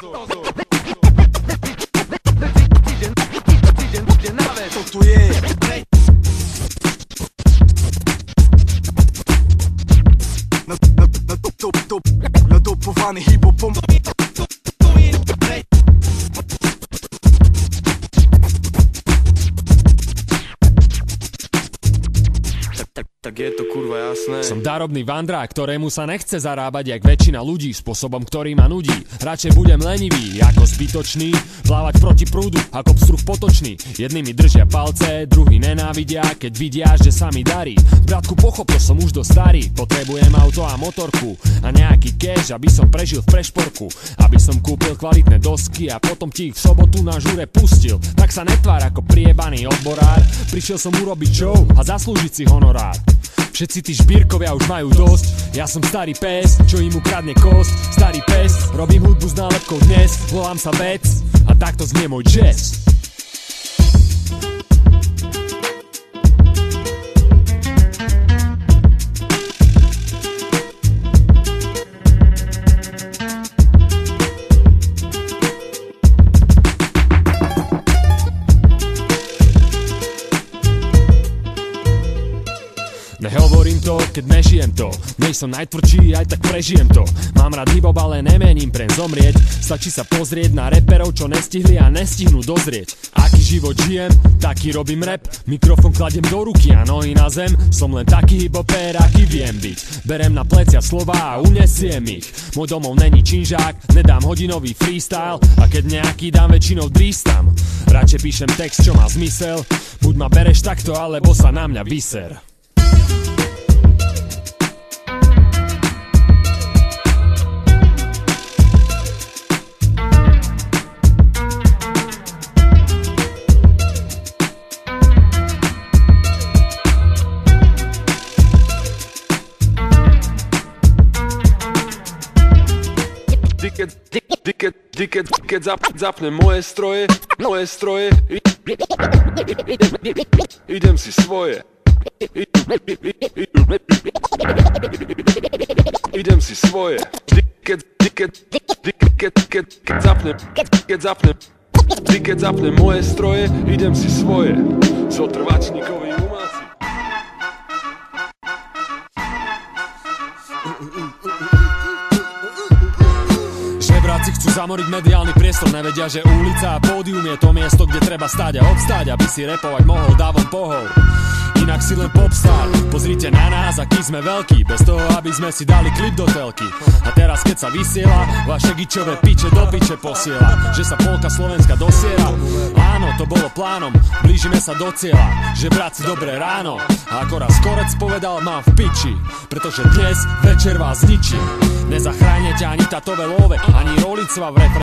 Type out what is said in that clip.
To tu je nadopovaný hip-hopom. Tak je to kurva jasné. Som darobný vandrák, ktorému sa nechce zarábať jak väčšina ľudí, spôsobom, ktorý ma nudí. Radšej budem lenivý, ako zbytočný, plávať proti prúdu, ako pstruh potočný. Jedni mi držia palce, druhí nenávidia, keď vidia, že sa mi darí. Bratku, pochop, to som už dosť starý, potrebujem auto a motorku a nejaký cash, aby som prežil v prešporku, aby som kúpil kvalitné dosky a potom ti ich v sobotu na žúre pustil. Tak sa netvár ako priebaný odborár, prišiel som urobiť show a zaslúžiť si honorár. Všetci tí šbírkovia už majú dosť, ja som starý pes, čo im ukradne kosť. Starý pes, robím hudbu s nálepkou dnes, volám sa Vec a takto znie môj jazz. Nehovorím to, keď nežijem to, nej som najtvrdší, aj tak prežijem to. Mám rád hip-hop, ale nemením preň zomrieť. Stačí sa pozrieť na reperov, čo nestihli a nestihnú dozrieť. Aký život žijem, taký robím rap. Mikrofón kladiem do ruky a nohy na zem. Som len taký hip-hopér, aký viem byť. Berem na plecia slova a unesiem ich. Môj domov není činžák, nedám hodinový freestyle, a keď nejaký dám, väčšinou drístam. Radšej píšem text, čo má zmysel. Buď ma bereš takto, alebo sa na mňa vyser. Keď zapnem moje stroje, idem si svoje. Idem si svoje. Keď zapnem moje stroje, idem si svoje. Zotrvačníkovi umáci. Žebráci chcú zamoriť mediálny priestor, nevedia, že ulica a pódium je to miesto, kde treba stáť a obstáť, aby si repovať mohol dávom pohov. Inak si len popstar, pozrite na nás, aký sme veľkí, bez toho, aby sme si dali klip do telky. A teraz, keď sa vysiela, vaše gičové piče do piče posiela, že sa polka Slovenska dosiera. Áno, to bolo plánom, blížime sa do cieľa, že bratci, dobré ráno. A ako raz Korec povedal, mám v piči, pretože dnes večer vás zničím. Nezachránete ani tatové love, ani rolicva v refre.